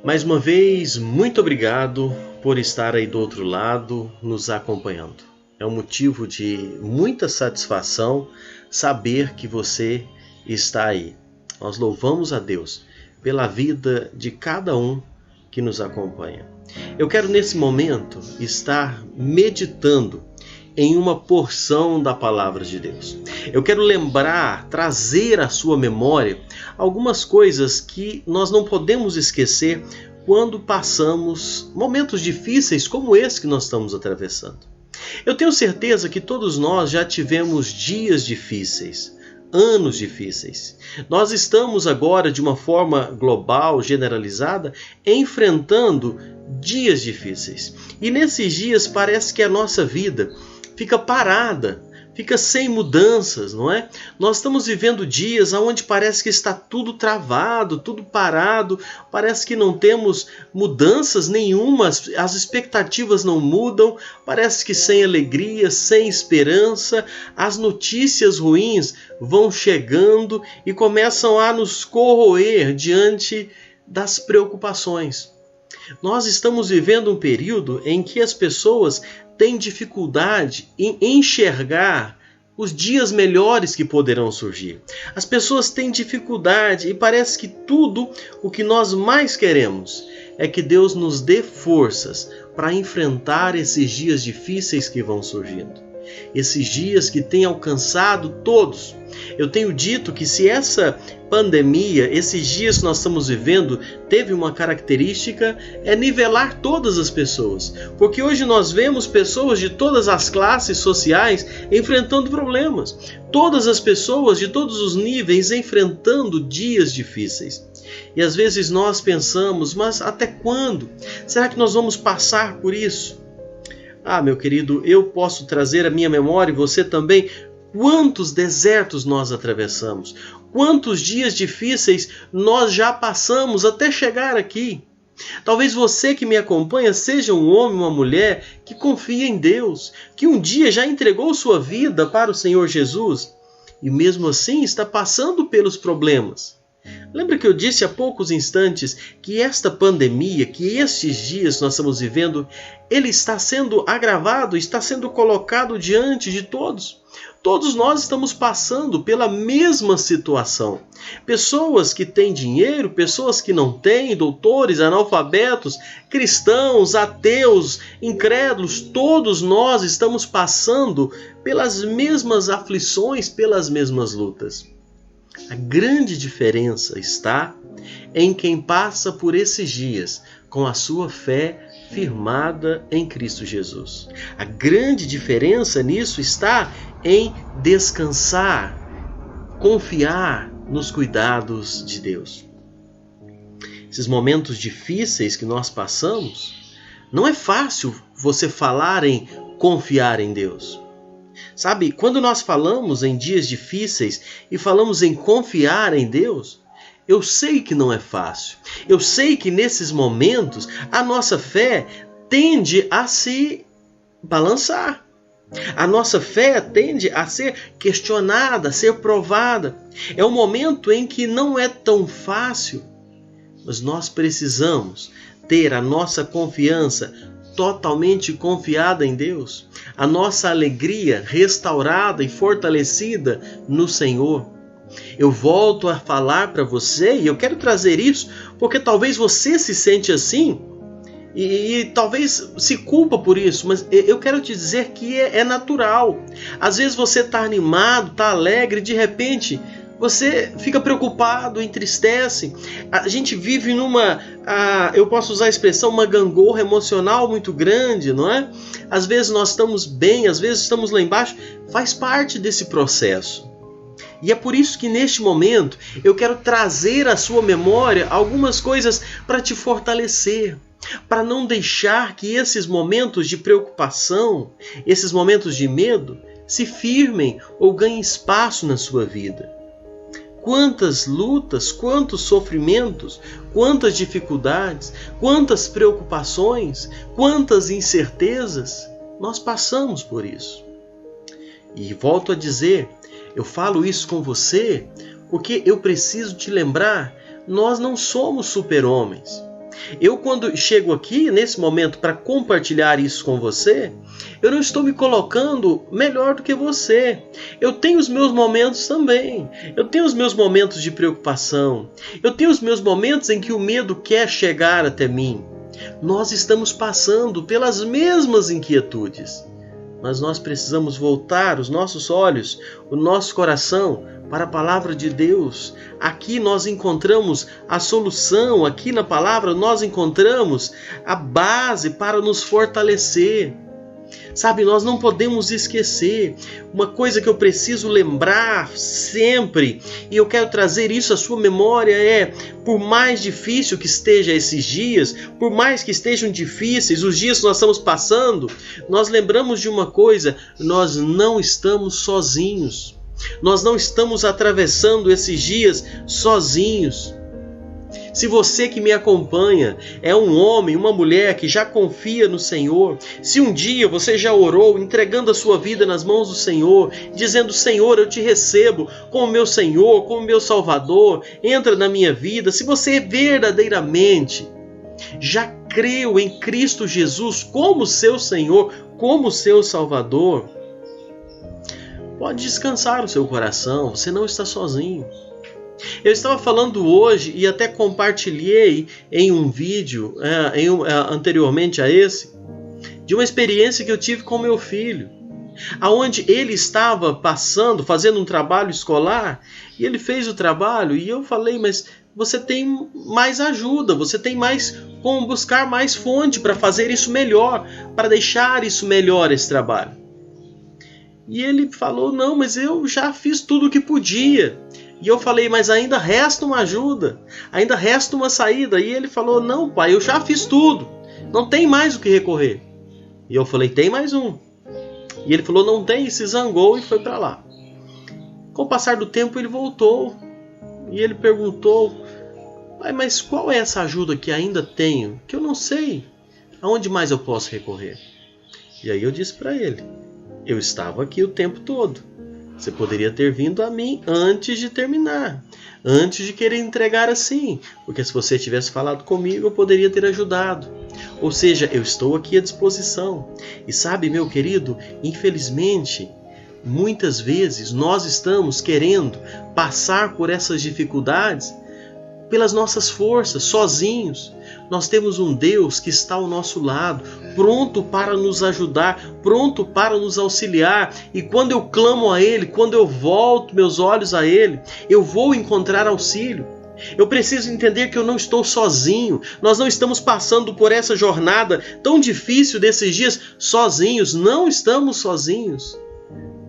Mais uma vez, muito obrigado por estar aí do outro lado, nos acompanhando. É um motivo de muita satisfação saber que você está aí. Nós louvamos a Deus pela vida de cada um que nos acompanha. Eu quero nesse momento estar meditando em uma porção da palavra de Deus. Eu quero lembrar, trazer à sua memória algumas coisas que nós não podemos esquecer quando passamos momentos difíceis como esse que nós estamos atravessando. Eu tenho certeza que todos nós já tivemos dias difíceis, anos difíceis. Nós estamos agora, de uma forma global, generalizada, enfrentando dias difíceis. E nesses dias parece que a nossa vida fica parada, fica sem mudanças, não é? Nós estamos vivendo dias onde parece que está tudo travado, tudo parado, parece que não temos mudanças nenhuma, as expectativas não mudam, parece que sem alegria, sem esperança, as notícias ruins vão chegando e começam a nos corroer diante das preocupações. Nós estamos vivendo um período em que as pessoas têm dificuldade em enxergar os dias melhores que poderão surgir. As pessoas têm dificuldade e parece que tudo o que nós mais queremos é que Deus nos dê forças para enfrentar esses dias difíceis que vão surgindo. Esses dias que têm alcançado todos. Eu tenho dito que se essa pandemia, esses dias que nós estamos vivendo, teve uma característica, é nivelar todas as pessoas. Porque hoje nós vemos pessoas de todas as classes sociais enfrentando problemas. Todas as pessoas de todos os níveis enfrentando dias difíceis. E às vezes nós pensamos, mas até quando? Será que nós vamos passar por isso? Ah, meu querido, eu posso trazer à minha memória, e você também, quantos desertos nós atravessamos, quantos dias difíceis nós já passamos até chegar aqui. Talvez você que me acompanha seja um homem, uma mulher que confia em Deus, que um dia já entregou sua vida para o Senhor Jesus e mesmo assim está passando pelos problemas. Lembra que eu disse há poucos instantes que esta pandemia, que estes dias nós estamos vivendo, ele está sendo agravado, está sendo colocado diante de todos. Todos nós estamos passando pela mesma situação. Pessoas que têm dinheiro, pessoas que não têm, doutores, analfabetos, cristãos, ateus, incrédulos, todos nós estamos passando pelas mesmas aflições, pelas mesmas lutas. A grande diferença está em quem passa por esses dias com a sua fé firmada em Cristo Jesus. A grande diferença nisso está em descansar, confiar nos cuidados de Deus. Esses momentos difíceis que nós passamos, não é fácil você falar em confiar em Deus. Sabe, quando nós falamos em dias difíceis e falamos em confiar em Deus, eu sei que não é fácil. Eu sei que nesses momentos a nossa fé tende a se balançar. A nossa fé tende a ser questionada, a ser provada. É um momento em que não é tão fácil, mas nós precisamos ter a nossa confiança totalmente confiada em Deus, a nossa alegria restaurada e fortalecida no Senhor. Eu volto a falar para você e eu quero trazer isso porque talvez você se sente assim e talvez se culpa por isso, mas eu quero te dizer que é natural. Às vezes você está animado, está alegre, de repente você fica preocupado, entristece. A gente vive eu posso usar a expressão, uma gangorra emocional muito grande, não é? Às vezes nós estamos bem, às vezes estamos lá embaixo. Faz parte desse processo. E é por isso que neste momento eu quero trazer à sua memória algumas coisas para te fortalecer, para não deixar que esses momentos de preocupação, esses momentos de medo, se firmem ou ganhem espaço na sua vida. Quantas lutas, quantos sofrimentos, quantas dificuldades, quantas preocupações, quantas incertezas, nós passamos por isso. E volto a dizer, eu falo isso com você porque eu preciso te lembrar nós não somos super-homens. Eu, quando chego aqui, nesse momento, para compartilhar isso com você, eu não estou me colocando melhor do que você. Eu tenho os meus momentos também. Eu tenho os meus momentos de preocupação. Eu tenho os meus momentos em que o medo quer chegar até mim. Nós estamos passando pelas mesmas inquietudes. Mas nós precisamos voltar os nossos olhos, o nosso coração para a palavra de Deus. Aqui nós encontramos a solução, aqui na palavra nós encontramos a base para nos fortalecer. Sabe, nós não podemos esquecer uma coisa que eu preciso lembrar sempre, e eu quero trazer isso à sua memória, por mais difícil que esteja esses dias, por mais que estejam difíceis os dias que nós estamos passando, nós lembramos de uma coisa: nós não estamos sozinhos. Nós não estamos atravessando esses dias sozinhos. Se você que me acompanha é um homem, uma mulher que já confia no Senhor, se um dia você já orou entregando a sua vida nas mãos do Senhor, dizendo: Senhor, eu te recebo como meu Senhor, como meu Salvador, entra na minha vida, se você verdadeiramente já creu em Cristo Jesus como seu Senhor, como seu Salvador, pode descansar o seu coração, você não está sozinho. Eu estava falando hoje e até compartilhei em um vídeo anteriormente a esse, de uma experiência que eu tive com meu filho, aonde ele estava fazendo um trabalho escolar, e ele fez o trabalho e eu falei: mas você tem mais ajuda, você tem mais como buscar mais fonte para fazer isso melhor, para deixar isso melhor, esse trabalho. E ele falou: não, mas eu já fiz tudo o que podia. E eu falei: mas ainda resta uma ajuda, ainda resta uma saída. E ele falou: não, pai, eu já fiz tudo, não tem mais o que recorrer. E eu falei: tem mais um. E ele falou: não tem, e se zangou e foi para lá. Com o passar do tempo ele voltou e ele perguntou: pai, mas qual é essa ajuda que ainda tenho, que eu não sei, aonde mais eu posso recorrer? E aí eu disse para ele: eu estava aqui o tempo todo. Você poderia ter vindo a mim antes de terminar, antes de querer entregar assim, porque se você tivesse falado comigo, eu poderia ter ajudado. Ou seja, eu estou aqui à disposição. E sabe, meu querido, infelizmente, muitas vezes nós estamos querendo passar por essas dificuldades pelas nossas forças, sozinhos. Nós temos um Deus que está ao nosso lado, pronto para nos ajudar, pronto para nos auxiliar. E quando eu clamo a Ele, quando eu volto meus olhos a Ele, eu vou encontrar auxílio. Eu preciso entender que eu não estou sozinho. Nós não estamos passando por essa jornada tão difícil desses dias sozinhos. Não estamos sozinhos.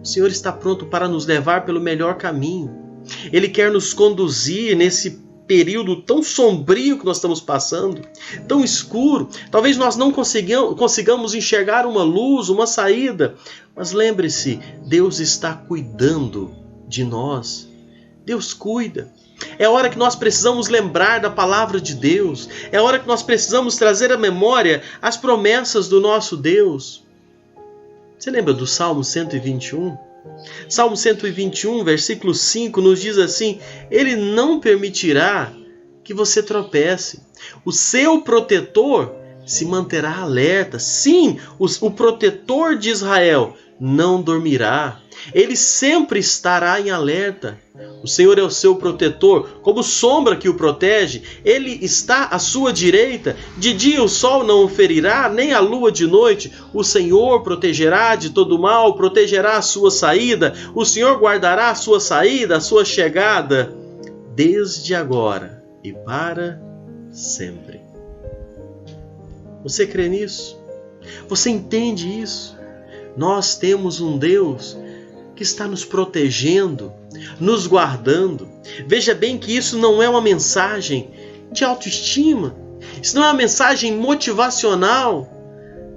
O Senhor está pronto para nos levar pelo melhor caminho. Ele quer nos conduzir nesse período tão sombrio que nós estamos passando, tão escuro. Talvez nós não consigamos enxergar uma luz, uma saída, mas lembre-se, Deus está cuidando de nós. Deus cuida. É hora que nós precisamos lembrar da palavra de Deus. É hora que nós precisamos trazer à memória as promessas do nosso Deus. Você lembra do Salmo 121? Salmo 121, versículo 5, nos diz assim: Ele não permitirá que você tropece. O seu protetor se manterá alerta. Sim, o protetor de Israel não dormirá. Ele sempre estará em alerta. O Senhor é o seu protetor, como sombra que o protege. Ele está à sua direita. De dia o sol não o ferirá, nem a lua de noite. O Senhor protegerá de todo mal, protegerá a sua saída. O Senhor guardará a sua saída, a sua chegada, desde agora e para sempre. Você crê nisso? Você entende isso? Nós temos um Deus que está nos protegendo, nos guardando. Veja bem que isso não é uma mensagem de autoestima, isso não é uma mensagem motivacional,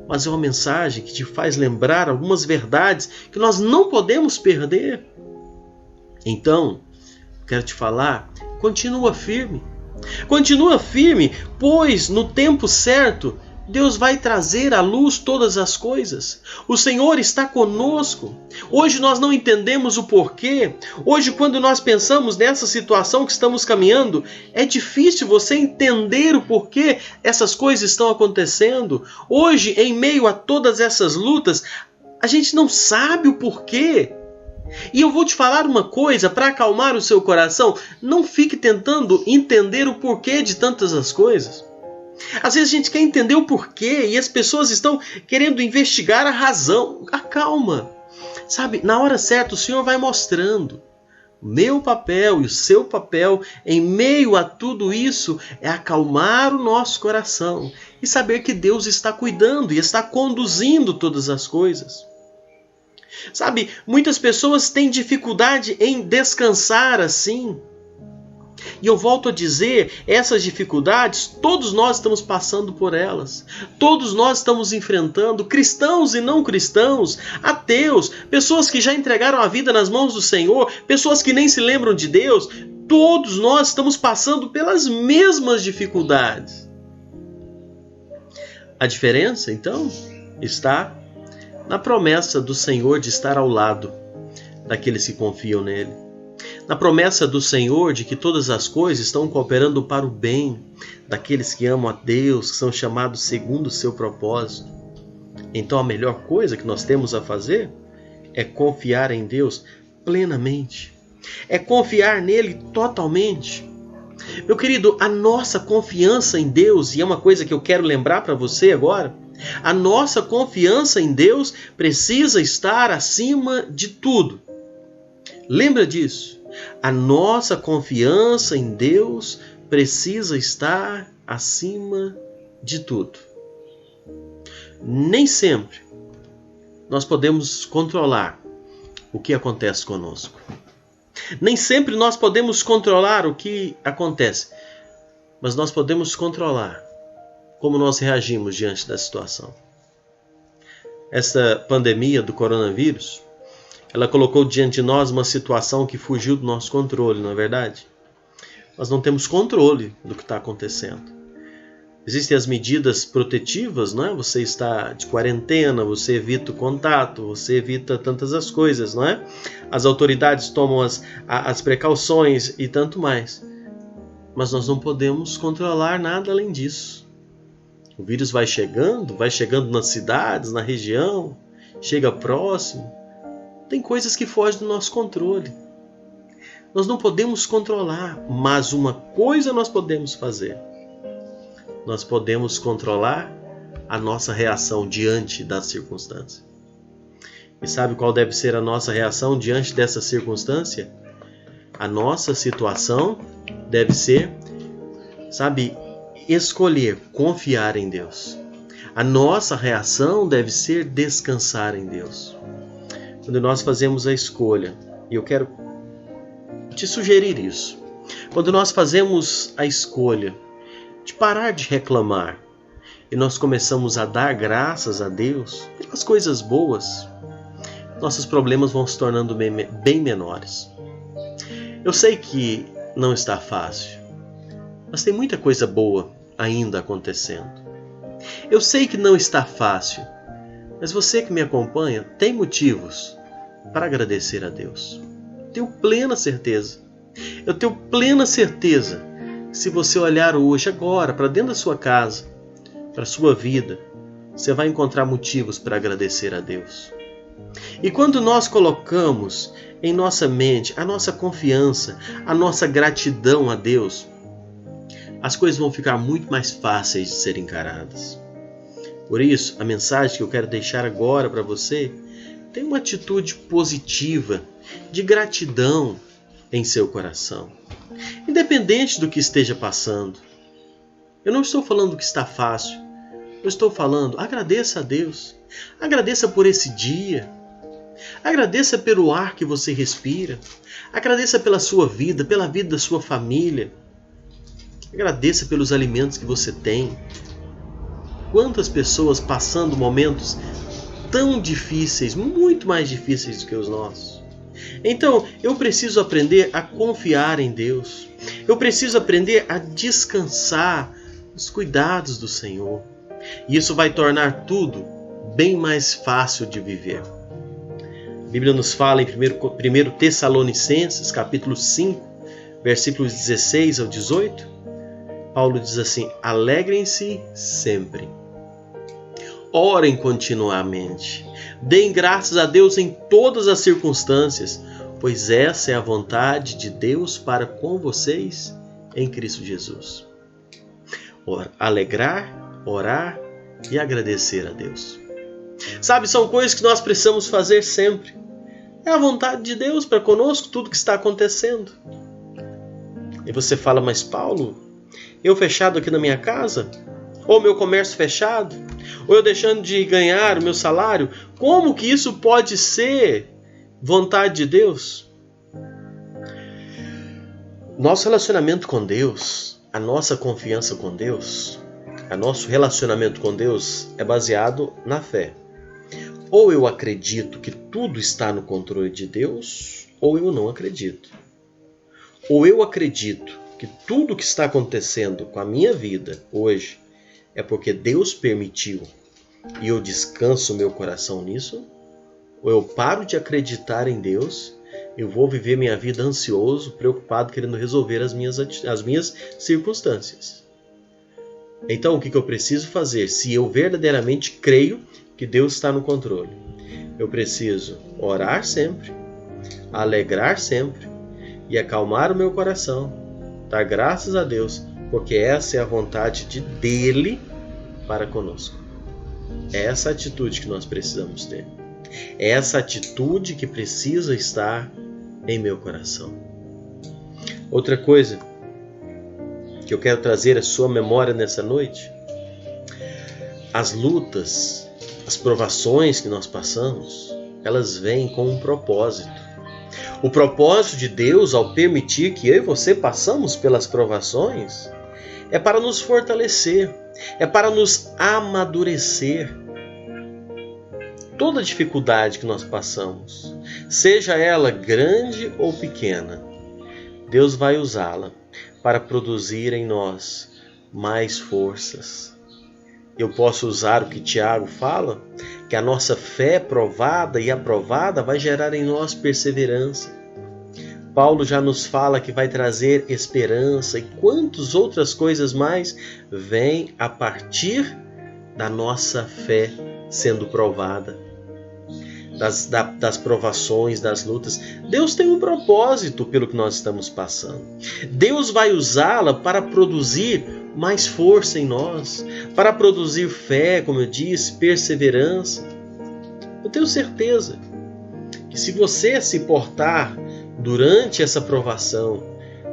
mas é uma mensagem que te faz lembrar algumas verdades que nós não podemos perder. Então, quero te falar, continua firme, pois no tempo certo Deus vai trazer à luz todas as coisas. O Senhor está conosco. Hoje nós não entendemos o porquê. Hoje, quando nós pensamos nessa situação que estamos caminhando, é difícil você entender o porquê essas coisas estão acontecendo. Hoje, em meio a todas essas lutas, a gente não sabe o porquê. E eu vou te falar uma coisa para acalmar o seu coração. Não fique tentando entender o porquê de tantas as coisas. Às vezes a gente quer entender o porquê e as pessoas estão querendo investigar a razão. Acalma. Sabe, na hora certa o Senhor vai mostrando. Meu papel e o seu papel em meio a tudo isso é acalmar o nosso coração e saber que Deus está cuidando e está conduzindo todas as coisas. Sabe, muitas pessoas têm dificuldade em descansar assim. E eu volto a dizer, essas dificuldades, todos nós estamos passando por elas. Todos nós estamos enfrentando, cristãos e não cristãos, ateus, pessoas que já entregaram a vida nas mãos do Senhor, pessoas que nem se lembram de Deus. Todos nós estamos passando pelas mesmas dificuldades. A diferença, então, está na promessa do Senhor de estar ao lado daqueles que confiam nele. Na promessa do Senhor de que todas as coisas estão cooperando para o bem daqueles que amam a Deus, que são chamados segundo o seu propósito. Então a melhor coisa que nós temos a fazer é confiar em Deus plenamente. É confiar nele totalmente. Meu querido, a nossa confiança em Deus, e é uma coisa que eu quero lembrar para você agora, a nossa confiança em Deus precisa estar acima de tudo. Lembra disso? A nossa confiança em Deus precisa estar acima de tudo. Nem sempre nós podemos controlar o que acontece conosco. Nem sempre nós podemos controlar o que acontece, mas nós podemos controlar como nós reagimos diante da situação. Essa pandemia do coronavírus, ela colocou diante de nós uma situação que fugiu do nosso controle, não é verdade? Nós não temos controle do que está acontecendo. Existem as medidas protetivas, não é? Você está de quarentena, você evita o contato, você evita tantas as coisas, não é? As autoridades tomam as precauções e tanto mais. Mas nós não podemos controlar nada além disso. O vírus vai chegando nas cidades, na região, chega próximo. Tem coisas que fogem do nosso controle. Nós não podemos controlar, mas uma coisa nós podemos fazer. Nós podemos controlar a nossa reação diante da circunstância. E sabe qual deve ser a nossa reação diante dessa circunstância? A nossa situação deve ser, escolher confiar em Deus. A nossa reação deve ser descansar em Deus. Quando nós fazemos a escolha, e eu quero te sugerir isso, quando nós fazemos a escolha de parar de reclamar e nós começamos a dar graças a Deus pelas coisas boas, nossos problemas vão se tornando bem menores. Eu sei que não está fácil, mas tem muita coisa boa ainda acontecendo. Eu sei que não está fácil, mas você que me acompanha tem motivos para agradecer a Deus. Tenho plena certeza. Eu tenho plena certeza que se você olhar hoje, agora, para dentro da sua casa, para a sua vida, você vai encontrar motivos para agradecer a Deus. E quando nós colocamos em nossa mente a nossa confiança, a nossa gratidão a Deus, as coisas vão ficar muito mais fáceis de serem encaradas. Por isso, a mensagem que eu quero deixar agora para você, tem uma atitude positiva, de gratidão em seu coração. Independente do que esteja passando. Eu não estou falando que está fácil. Eu estou falando, agradeça a Deus. Agradeça por esse dia. Agradeça pelo ar que você respira. Agradeça pela sua vida, pela vida da sua família. Agradeça pelos alimentos que você tem. Quantas pessoas passando momentos tão difíceis, muito mais difíceis do que os nossos. Então, eu preciso aprender a confiar em Deus. Eu preciso aprender a descansar nos cuidados do Senhor. E isso vai tornar tudo bem mais fácil de viver. A Bíblia nos fala em 1 Tessalonicenses, capítulo 5, versículos 16 ao 18. Paulo diz assim: alegrem-se sempre. Orem continuamente. Deem graças a Deus em todas as circunstâncias, pois essa é a vontade de Deus para com vocês em Cristo Jesus. Alegrar, orar e agradecer a Deus. Sabe, são coisas que nós precisamos fazer sempre. É a vontade de Deus para conosco, tudo que está acontecendo. E você fala: mas Paulo, eu fechado aqui na minha casa? Ou meu comércio fechado? Ou eu deixando de ganhar o meu salário? Como que isso pode ser vontade de Deus? Nosso relacionamento com Deus, a nossa confiança com Deus, o nosso relacionamento com Deus é baseado na fé. Ou eu acredito que tudo está no controle de Deus, ou eu não acredito. Ou eu acredito que tudo que está acontecendo com a minha vida hoje é porque Deus permitiu e eu descanso meu coração nisso, ou eu paro de acreditar em Deus, eu vou viver minha vida ansioso, preocupado, querendo resolver as minhas circunstâncias. Então, o que eu preciso fazer? Se eu verdadeiramente creio que Deus está no controle, eu preciso orar sempre, alegrar sempre e acalmar o meu coração, dar graças a Deus, porque essa é a vontade dele para conosco. É essa atitude que nós precisamos ter. É essa atitude que precisa estar em meu coração. Outra coisa que eu quero trazer à sua memória nessa noite: as lutas, as provações que nós passamos, elas vêm com um propósito. O propósito de Deus, ao permitir que eu e você passamos pelas provações, é para nos fortalecer, é para nos amadurecer. Toda dificuldade que nós passamos, seja ela grande ou pequena, Deus vai usá-la para produzir em nós mais forças. Eu posso usar o que Tiago fala, que a nossa fé provada e aprovada vai gerar em nós perseverança. Paulo já nos fala que vai trazer esperança e quantas outras coisas mais vêm a partir da nossa fé sendo provada. Das provações, das lutas. Deus tem um propósito pelo que nós estamos passando. Deus vai usá-la para produzir mais força em nós, para produzir fé, como eu disse, perseverança. Eu tenho certeza que se você se portar durante essa provação,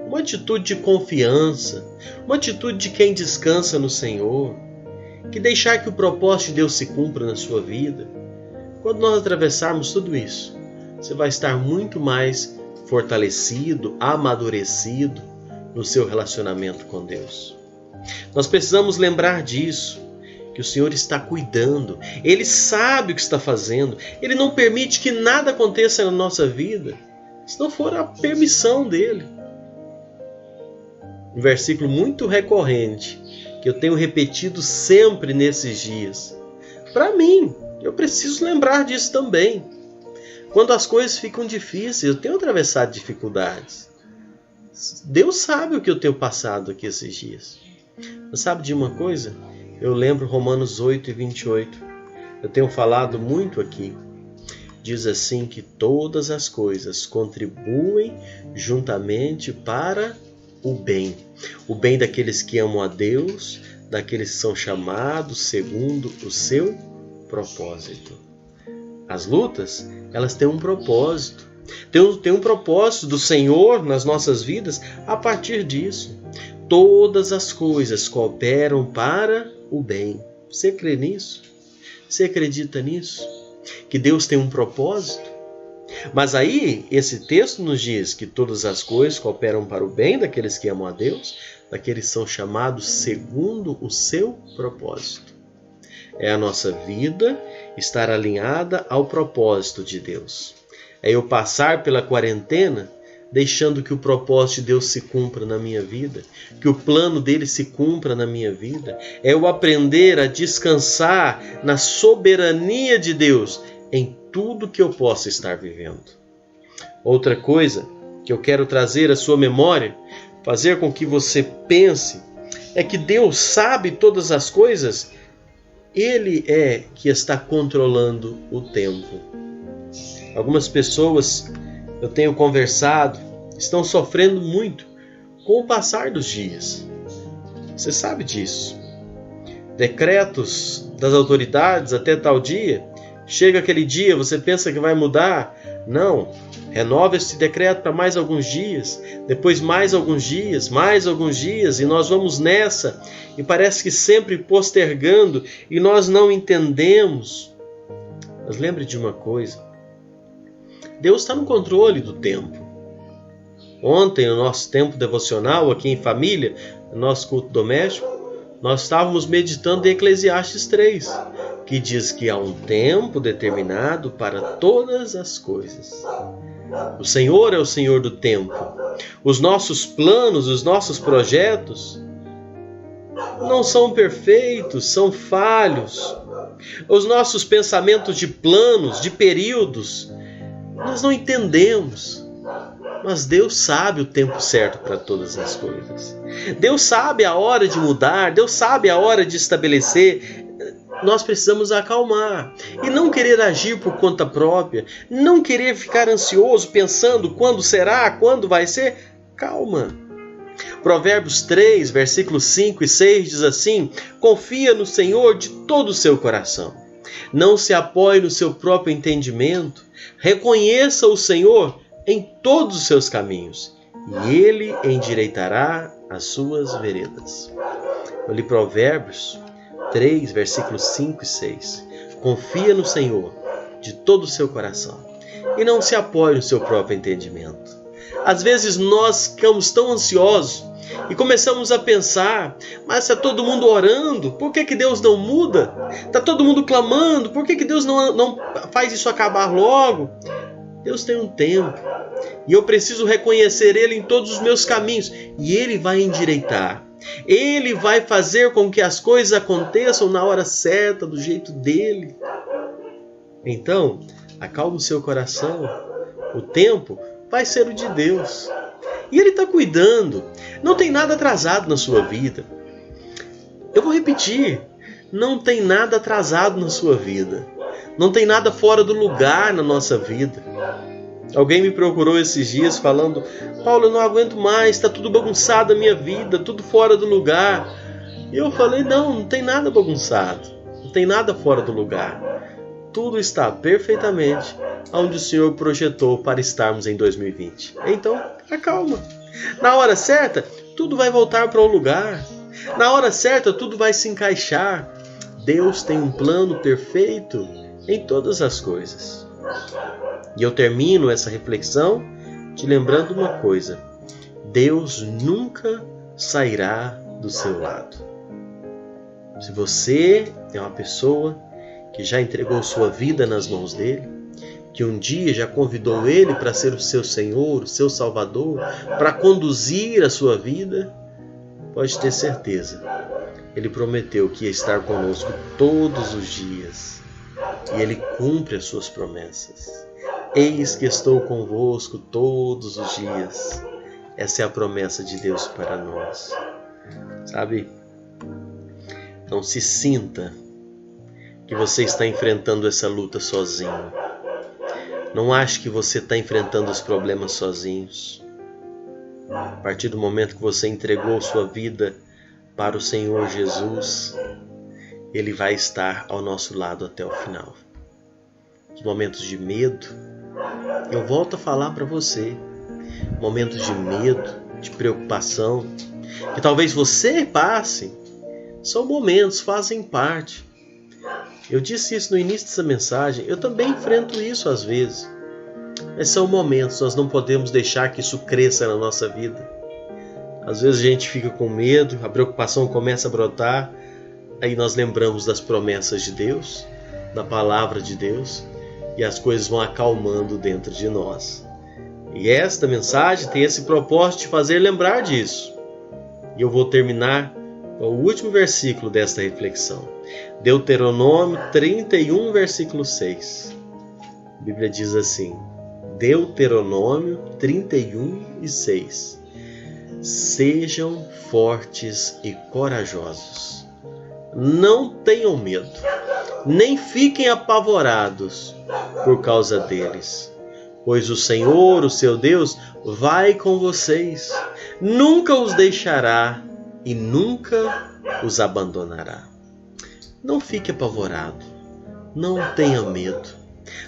uma atitude de confiança, uma atitude de quem descansa no Senhor, que deixar que o propósito de Deus se cumpra na sua vida, quando nós atravessarmos tudo isso, você vai estar muito mais fortalecido, amadurecido no seu relacionamento com Deus. Nós precisamos lembrar disso, que o Senhor está cuidando, Ele sabe o que está fazendo, Ele não permite que nada aconteça na nossa vida, se não for a permissão dEle. Um versículo muito recorrente, que eu tenho repetido sempre nesses dias. Para mim, eu preciso lembrar disso também. Quando as coisas ficam difíceis, eu tenho atravessado dificuldades. Deus sabe o que eu tenho passado aqui esses dias. Mas sabe de uma coisa? Eu lembro Romanos 8:28. Eu tenho falado muito aqui. Diz assim que todas as coisas contribuem juntamente para o bem. O bem daqueles que amam a Deus, daqueles que são chamados segundo o seu propósito. As lutas, elas têm um propósito. Tem um propósito do Senhor nas nossas vidas a partir disso. Todas as coisas cooperam para o bem. Você crê nisso? Você acredita nisso? Que Deus tem um propósito? Mas aí, esse texto nos diz que todas as coisas cooperam para o bem daqueles que amam a Deus, daqueles que são chamados segundo o seu propósito. É a nossa vida estar alinhada ao propósito de Deus. É eu passar pela quarentena deixando que o propósito de Deus se cumpra na minha vida, que o plano dele se cumpra na minha vida. É eu aprender a descansar na soberania de Deus em tudo que eu possa estar vivendo. Outra coisa que eu quero trazer à sua memória, fazer com que você pense, é que Deus sabe todas as coisas. Ele é que está controlando o tempo. Algumas pessoas, eu tenho conversado, estão sofrendo muito com o passar dos dias. Você sabe disso. Decretos das autoridades até tal dia, chega aquele dia, você pensa que vai mudar. Não, renova esse decreto para mais alguns dias, depois mais alguns dias, e nós vamos nessa, e parece que sempre postergando, e nós não entendemos. Mas lembre de uma coisa, Deus está no controle do tempo. Ontem, no nosso tempo devocional aqui em família, no nosso culto doméstico, nós estávamos meditando em Eclesiastes 3, que diz que há um tempo determinado para todas as coisas. O Senhor é o Senhor do tempo. Os nossos planos, os nossos projetos não são perfeitos, são falhos. Os nossos pensamentos de planos, de períodos, nós não entendemos. Mas Deus sabe o tempo certo para todas as coisas. Deus sabe a hora de mudar, Deus sabe a hora de estabelecer. Nós precisamos acalmar e não querer agir por conta própria, não querer ficar ansioso pensando quando será, quando vai ser. Calma. Provérbios 3, versículos 5 e 6 diz assim: confia no Senhor de todo o seu coração. Não se apoie no seu próprio entendimento. Reconheça o Senhor em todos os seus caminhos, e Ele endireitará as suas veredas. Eu li Provérbios 3, versículos 5 e 6. Confia no Senhor de todo o seu coração e não se apoie no seu próprio entendimento. Às vezes nós ficamos tão ansiosos e começamos a pensar, mas está todo mundo orando, por que Deus não muda? Está todo mundo clamando, por que Deus não faz isso acabar logo? Deus tem um tempo e eu preciso reconhecer Ele em todos os meus caminhos e Ele vai endireitar. Ele vai fazer com que as coisas aconteçam na hora certa, do jeito dele. Então, acalme o seu coração. O tempo vai ser o de Deus. E Ele está cuidando. Não tem nada atrasado na sua vida. Eu vou repetir. Não tem nada atrasado na sua vida. Não tem nada fora do lugar na nossa vida. Alguém me procurou esses dias falando: Paulo, eu não aguento mais, está tudo bagunçado a minha vida, tudo fora do lugar. E eu falei: não tem nada bagunçado, não tem nada fora do lugar. Tudo está perfeitamente onde o Senhor projetou para estarmos em 2020. Então, acalma. Na hora certa, tudo vai voltar para o lugar. Na hora certa, tudo vai se encaixar. Deus tem um plano perfeito em todas as coisas. E eu termino essa reflexão te lembrando uma coisa: Deus nunca sairá do seu lado. Se você é uma pessoa que já entregou sua vida nas mãos dele, que um dia já convidou ele para ser o seu Senhor, o seu Salvador, para conduzir a sua vida, pode ter certeza, ele prometeu que ia estar conosco todos os dias e ele cumpre as suas promessas. Eis que estou convosco todos os dias. Essa é a promessa de Deus para nós. Sabe? Não se sinta que você está enfrentando essa luta sozinho. Não ache que você está enfrentando os problemas sozinhos. A partir do momento que você entregou sua vida para o Senhor Jesus, Ele vai estar ao nosso lado até o final. Os momentos de medo, eu volto a falar para você, momentos de medo, de preocupação, que talvez você passe, são momentos, fazem parte. Eu disse isso no início dessa mensagem, eu também enfrento isso às vezes. Mas são momentos, nós não podemos deixar que isso cresça na nossa vida. Às vezes a gente fica com medo, a preocupação começa a brotar, aí nós lembramos das promessas de Deus, da palavra de Deus, e as coisas vão acalmando dentro de nós. E esta mensagem tem esse propósito de fazer lembrar disso. E eu vou terminar com o último versículo desta reflexão. Deuteronômio 31, versículo 6. A Bíblia diz assim, Deuteronômio 31 e 6. Sejam fortes e corajosos. Não tenham medo, nem fiquem apavorados por causa deles. Pois o Senhor, o seu Deus, vai com vocês. Nunca os deixará e nunca os abandonará. Não fique apavorado. Não tenha medo.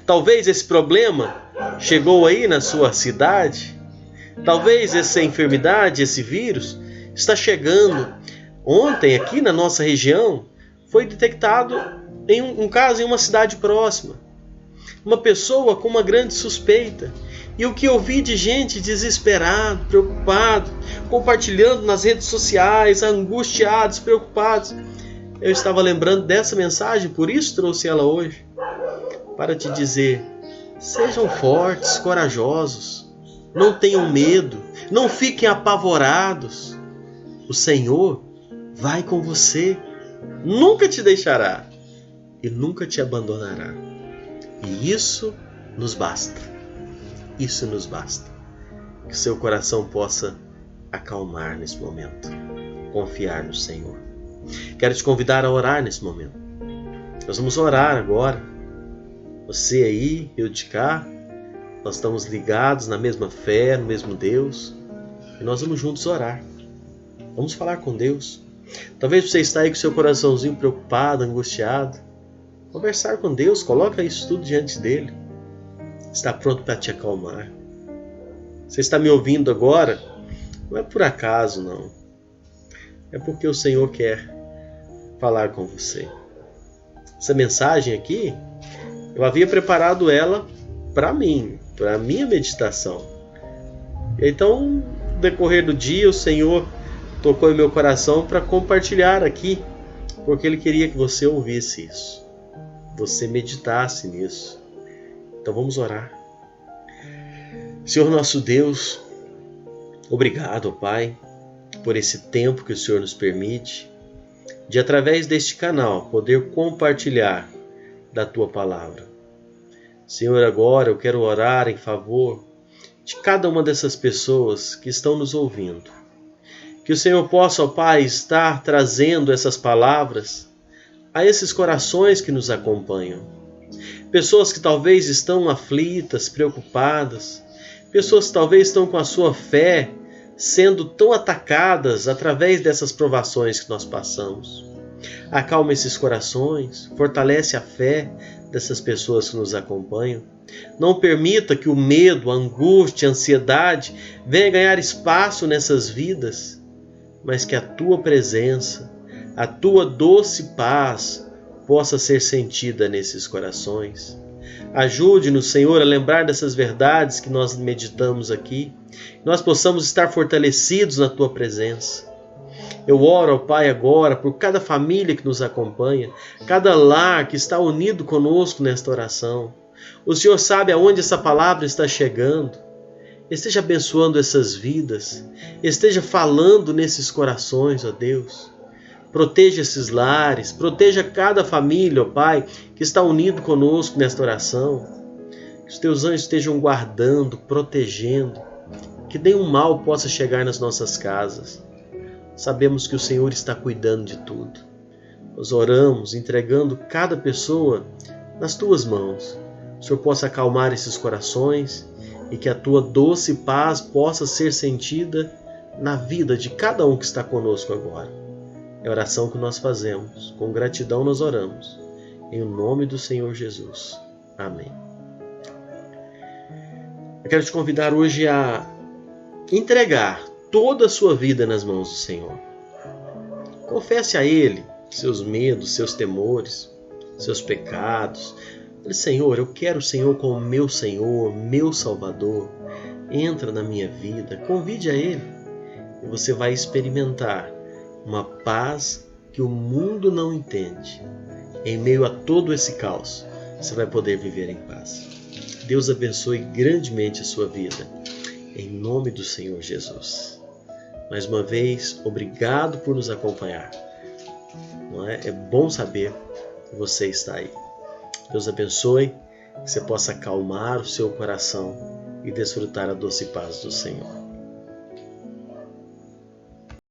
Talvez esse problema chegou aí na sua cidade. Talvez essa enfermidade, esse vírus, está chegando. Ontem, aqui na nossa região, foi detectado um caso em uma cidade próxima. Uma pessoa com uma grande suspeita. E o que eu vi de gente desesperada, preocupada, compartilhando nas redes sociais, angustiados, preocupados. Eu estava lembrando dessa mensagem, por isso trouxe ela hoje. Para te dizer, sejam fortes, corajosos, não tenham medo, não fiquem apavorados. O Senhor vai com você, nunca te deixará e nunca te abandonará. E isso nos basta. Isso nos basta. Que seu coração possa acalmar nesse momento. Confiar no Senhor. Quero te convidar a orar nesse momento. Nós vamos orar agora. Você aí, eu de cá. Nós estamos ligados na mesma fé, no mesmo Deus. E nós vamos juntos orar. Vamos falar com Deus. Talvez você está aí com seu coraçãozinho preocupado, angustiado. Conversar com Deus, coloca isso tudo diante dele. Está pronto para te acalmar. Você está me ouvindo agora? Não é por acaso, não. É porque o Senhor quer falar com você. Essa mensagem aqui, eu havia preparado ela para mim, para a minha meditação. Então, no decorrer do dia, o Senhor tocou em meu coração para compartilhar aqui, porque Ele queria que você ouvisse isso. Você meditasse nisso. Então vamos orar. Senhor nosso Deus, obrigado, Pai, por esse tempo que o Senhor nos permite de, através deste canal, poder compartilhar da Tua Palavra. Senhor, agora eu quero orar em favor de cada uma dessas pessoas que estão nos ouvindo. Que o Senhor possa, ó Pai, estar trazendo essas palavras a esses corações que nos acompanham. Pessoas que talvez estão aflitas, preocupadas. Pessoas que talvez estão com a sua fé sendo tão atacadas através dessas provações que nós passamos. Acalma esses corações, fortalece a fé dessas pessoas que nos acompanham. Não permita que o medo, a angústia, a ansiedade venha ganhar espaço nessas vidas, mas que a Tua presença, a Tua doce paz possa ser sentida nesses corações. Ajude-nos, Senhor, a lembrar dessas verdades que nós meditamos aqui, que nós possamos estar fortalecidos na Tua presença. Eu oro, ó Pai, agora por cada família que nos acompanha, cada lar que está unido conosco nesta oração. O Senhor sabe aonde essa palavra está chegando. Esteja abençoando essas vidas, esteja falando nesses corações, ó Deus. Proteja esses lares, proteja cada família, ó Pai, que está unido conosco nesta oração. Que os Teus anjos estejam guardando, protegendo, que nenhum mal possa chegar nas nossas casas. Sabemos que o Senhor está cuidando de tudo. Nós oramos, entregando cada pessoa nas Tuas mãos. O Senhor possa acalmar esses corações e que a Tua doce paz possa ser sentida na vida de cada um que está conosco agora. É a oração que nós fazemos. Com gratidão nós oramos. Em nome do Senhor Jesus. Amém. Eu quero te convidar hoje a entregar toda a sua vida nas mãos do Senhor. Confesse a Ele seus medos, seus temores, seus pecados. Fale, Senhor, eu quero o Senhor como meu Senhor, meu Salvador. Entra na minha vida, convide a Ele e você vai experimentar uma paz que o mundo não entende. Em meio a todo esse caos, você vai poder viver em paz. Deus abençoe grandemente a sua vida. em nome do Senhor Jesus. Mais uma vez, obrigado por nos acompanhar. Não é? É bom saber que você está aí. Deus abençoe, que você possa acalmar o seu coração e desfrutar a doce paz do Senhor.